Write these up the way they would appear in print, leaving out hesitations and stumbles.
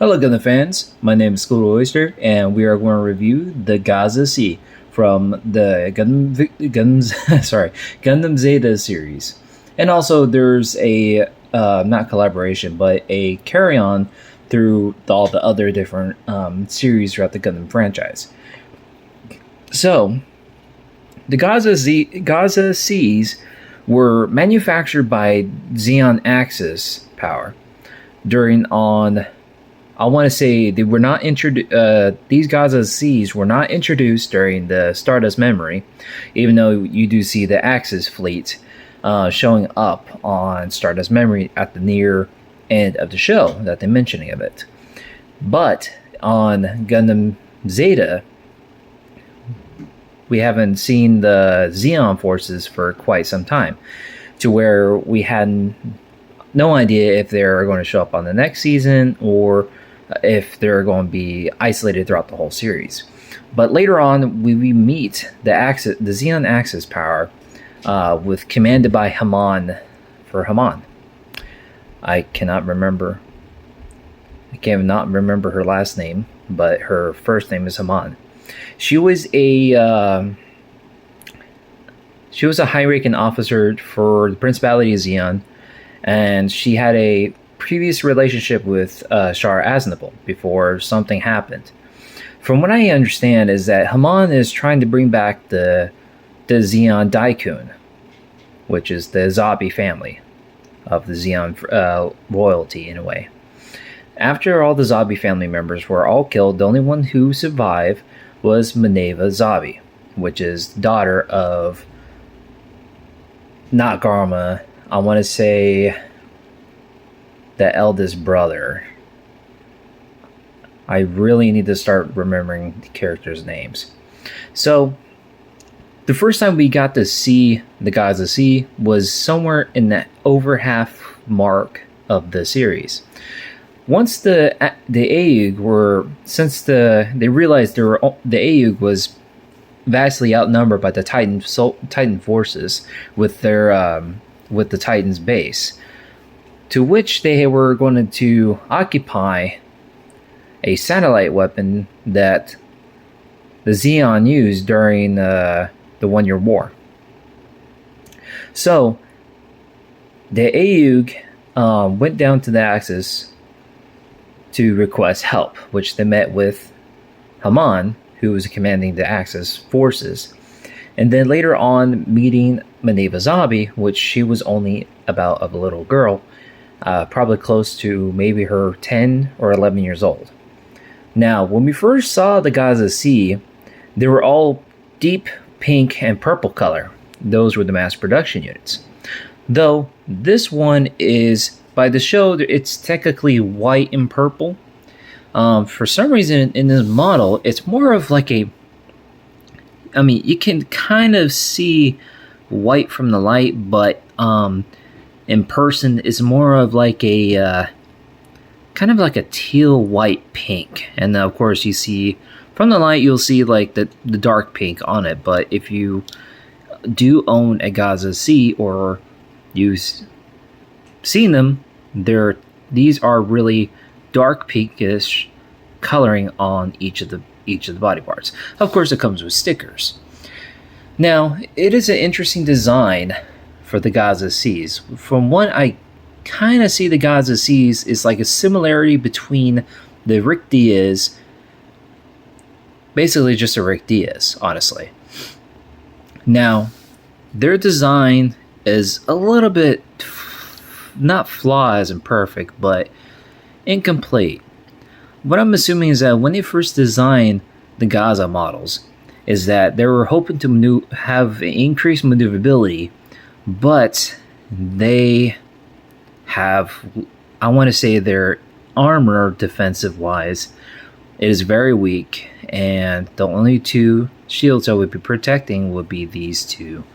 Hello, Gundam fans. My name is School Oyster, and we are going to review the Gaza Sea from the Gundam Zeta series. And also, there's a not collaboration, but a carry-on through all the other different series throughout the Gundam franchise. So, the Gaza Seas were manufactured by Zeon Axis Power during on. I want to say they were not introduced. These Gaza Seas were not introduced during the Stardust Memory, even though you do see the Axis fleet showing up on Stardust Memory at the near end of the show that they're mentioning of it. But on Gundam Zeta, we haven't seen the Zeon forces for quite some time, to where we had no idea if they're going to show up on the next season or if they're going to be isolated throughout the whole series. But later on, we meet the Zeon Axis Power, with commanded by Haman. I cannot remember her last name, but her first name is Haman. She was a high-ranking officer for the Principality of Zeon, and she had a previous relationship with Char Aznable before something happened. From what I understand is that Haman is trying to bring back the Zeon Daikun, which is the Zabi family of the Zeon royalty in a way. After all the Zabi family members were all killed, the only one who survived was Minerva Zabi, which is daughter of not Garma, I want to say the eldest brother. I really need to start remembering the characters' names. So, the first time we got to see the Gaza Sea was somewhere in the over half mark of the series. Once the AUG were, they realized the AUG was vastly outnumbered by the Titan forces with the Titan's base, to which they were going to occupy a satellite weapon that the Zeon used during the 1 Year War. So, the AUG went down to the Axis to request help, which they met with Haman, who was commanding the Axis forces, and then later on meeting Minerva Zabi, which she was only about a little girl, probably close to maybe her 10 or 11 years old. Now, when we first saw the Gaza Sea, they were all deep pink and purple color. Those were the mass production units. Though, this one is, by the show, it's technically white and purple. For some reason, in this model, it's more of like you can kind of see white from the light, but in person it's more of like a kind of like a teal white pink. And of course, you see from the light, you'll see like the dark pink on it. But if you do own a Gaza Sea or you've seen them, these are really dark pinkish coloring on each of the body parts. Of course, it comes with stickers. Now, it is an interesting design for the Gaza Seas. From what I kind of see, the Gaza Seas is like a similarity between the Rick Diaz, basically just a Rick Diaz, honestly. Now, their design is a little bit, not flawed as in perfect, but incomplete. What I'm assuming is that when they first designed the Gaza models, is that they were hoping to have increased maneuverability, but they have, I want to say, their armor defensive wise is very weak, and the only two shields I would be protecting would be these two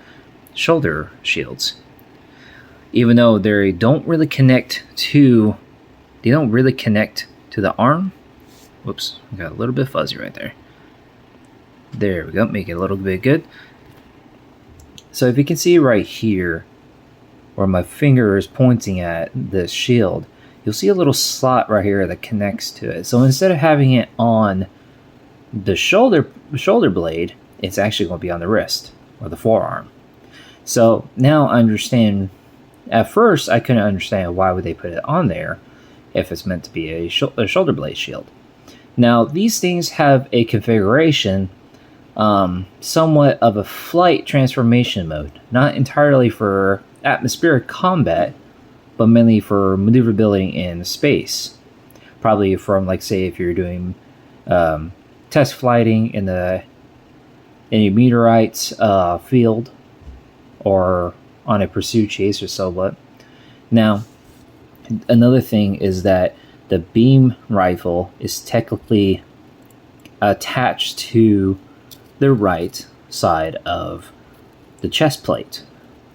shoulder shields. Even though they don't really connect to the arm. Whoops, I got a little bit fuzzy right there. There we go, make it a little bit good. So if you can see right here, where my finger is pointing at the shield, you'll see a little slot right here that connects to it. So instead of having it on the shoulder blade, it's actually going to be on the wrist or the forearm. So now I understand. At first, I couldn't understand why would they put it on there if it's meant to be a shoulder blade shield. Now, these things have a configuration somewhat of a flight transformation mode, not entirely for atmospheric combat, but mainly for maneuverability in space. Probably from, like, say, if you're doing test flighting in the meteorites field, or on a pursuit chase or so what. Now, another thing is that the beam rifle is technically attached to the right side of the chest plate,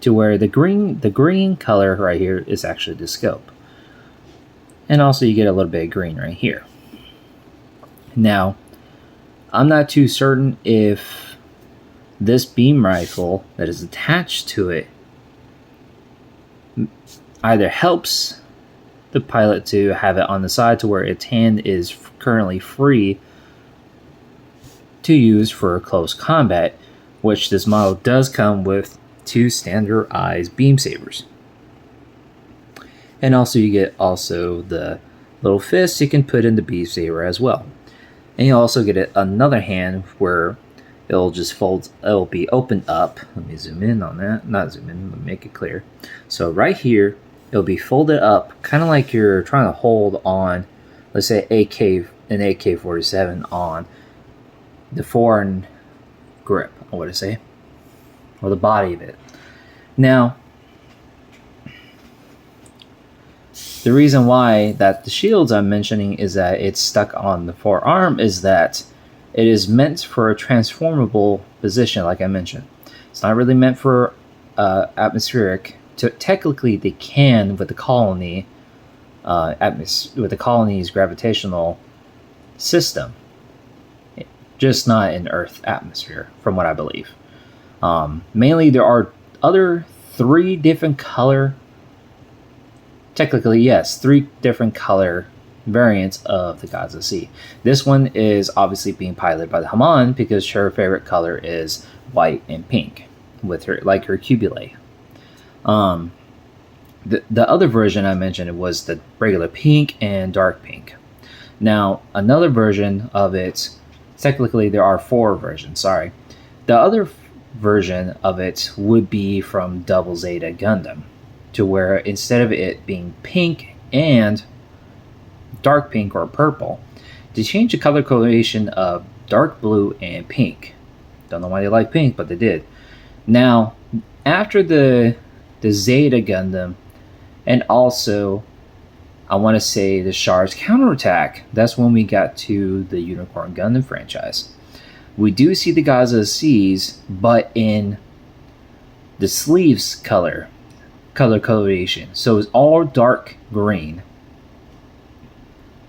to where the green color right here is actually the scope. And also you get a little bit of green right here. Now, I'm not too certain if this beam rifle that is attached to it either helps the pilot to have it on the side to where its hand is currently free to use for close combat, which this model does come with 2 standardized beam sabers. And also you get the little fist you can put in the beam saber as well. And you also get another hand where it'll be opened up. Let me zoom in on that. Not zoom in, but make it clear. So right here, it'll be folded up, kind of like you're trying to hold on, let's say an AK-47 on the foreign grip, I would say, or the body of it. Now, the reason why that the shields I'm mentioning is that it's stuck on the forearm is that it is meant for a transformable position, like I mentioned. It's not really meant for atmospheric. Technically, they can with the colony, with the colony's gravitational system, just not in Earth atmosphere, from what I believe. Mainly, there are other 3 different color. Technically, yes, 3 different color variants of the Gaza Sea. This one is obviously being piloted by the Haman because her favorite color is white and pink, with her cubulae. The other version I mentioned was the regular pink and dark pink. Now, another version of it, technically there are 4 versions, sorry. The other version of it would be from Double Zeta Gundam, to where instead of it being pink and dark pink or purple, they changed the color coloration of dark blue and pink. Don't know why they like pink, but they did. Now, after the Zeta Gundam, and also I want to say the Char's Counterattack, that's when we got to the Unicorn Gundam franchise. We do see the Gaza Seas, but in the sleeves color coloration. So it's all dark green.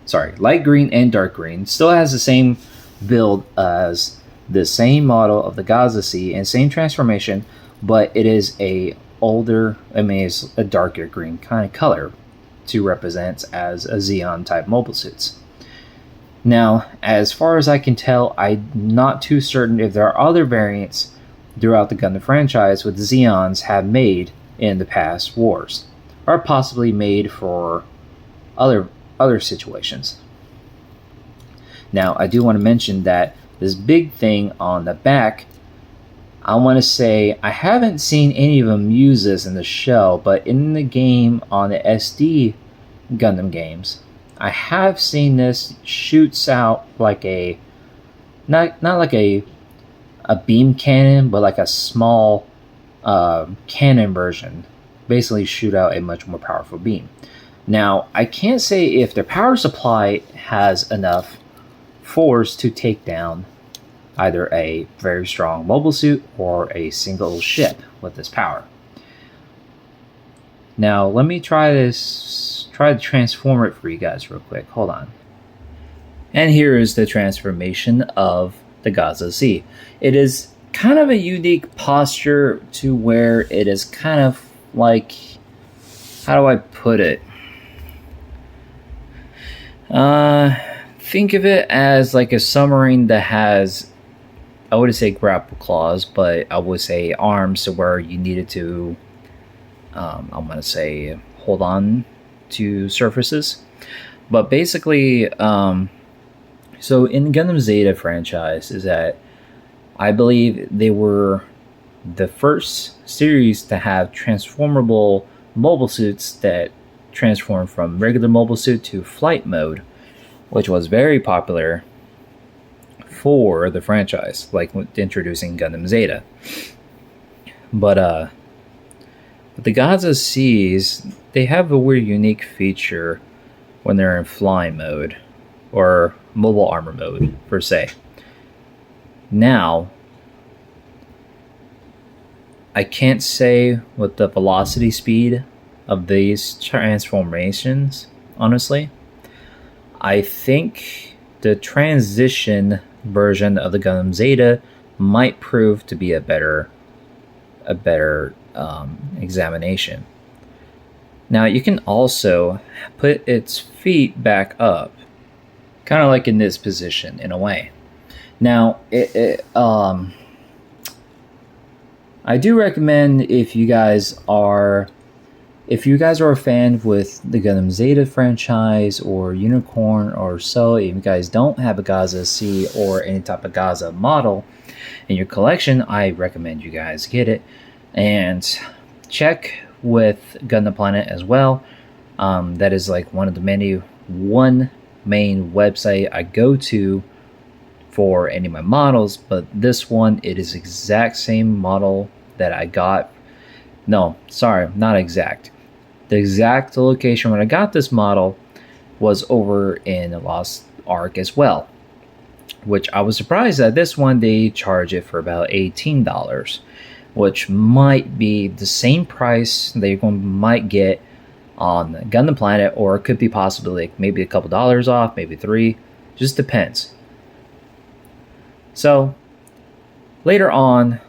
Sorry, light green and dark green. Still has the same build as the same model of the Gaza Sea and same transformation, but it is it's a darker green kind of color to represent as a Xeon type mobile suits. Now, as far as I can tell, I'm not too certain if there are other variants throughout the Gundam franchise with Xeons have made in the past wars, or possibly made for other situations. Now, I do want to mention that this big thing on the back, I want to say I haven't seen any of them use this in the show, but in the game on the SD Gundam games, I have seen this shoots out like a not like a beam cannon, but like a small cannon version, basically shoot out a much more powerful beam. Now, I can't say if their power supply has enough force to take down either a very strong mobile suit or a single ship with this power. Now, let me try to transform it for you guys real quick. Hold on. And here is the transformation of the Gaza Sea. It is kind of a unique posture to where it is kind of like, how do I put it? Think of it as like a submarine that has, I wouldn't say grapple claws, but I would say arms to where you needed to, I'm gonna say, hold on to surfaces. But basically, so in Gundam Zeta franchise is that I believe they were the first series to have transformable mobile suits that transform from regular mobile suit to flight mode, which was very popular for the franchise, like with introducing Gundam Zeta. But the Gaza Seas, they have a weird unique feature when they're in flying mode or mobile armor mode per se. Now, I can't say what the velocity speed of these transformations, honestly. I think the transition version of the Gundam Zeta might prove to be a better examination. Now you can also put its feet back up, kind of like in this position in a way. Now I do recommend if you guys are a fan with the Gundam Zeta franchise or Unicorn or so, if you guys don't have a Gaza C or any type of Gaza model in your collection, I recommend you guys get it. And check with Gundam Planet as well. That is like one main website I go to for any of my models, but this one, it is exact same model that I got. No, sorry, not exact. The exact location when I got this model was over in Lost Ark as well, which I was surprised that this one they charge it for about $18, which might be the same price that you might get on Gundam Planet, or it could be possibly like maybe a couple dollars off, maybe $3, just depends. So later on,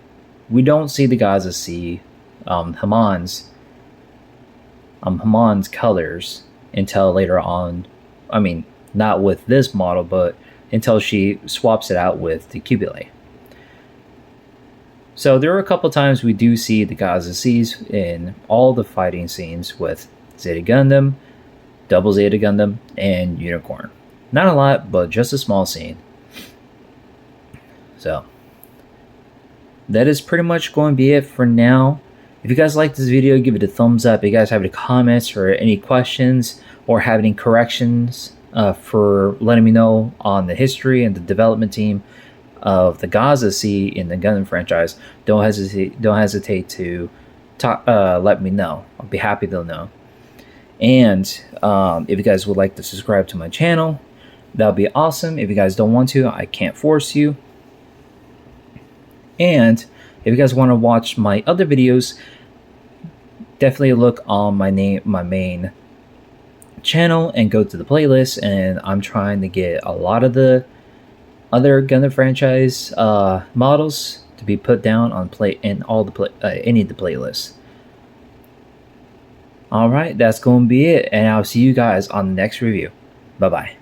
we don't see the Gaza C Hamon's colors until later on. I mean, not with this model, but until she swaps it out with the Cubile. So there are a couple times we do see the Gaza C's in all the fighting scenes with Zeta Gundam, Double Zeta Gundam, and Unicorn. Not a lot, but just a small scene. So that is pretty much going to be it for now. If you guys like this video, give it a thumbs up. If you guys have any comments or any questions or have any corrections for letting me know on the history and the development team of the Gaza C in the Gundam franchise, don't hesitate to let me know. I'll be happy to know. And if you guys would like to subscribe to my channel, that would be awesome. If you guys don't want to, I can't force you. And if you guys want to watch my other videos, definitely look on my main channel and go to the playlist. And I'm trying to get a lot of the other Gundam franchise models to be put down on any of the playlists. All right, that's going to be it, and I'll see you guys on the next review. Bye bye.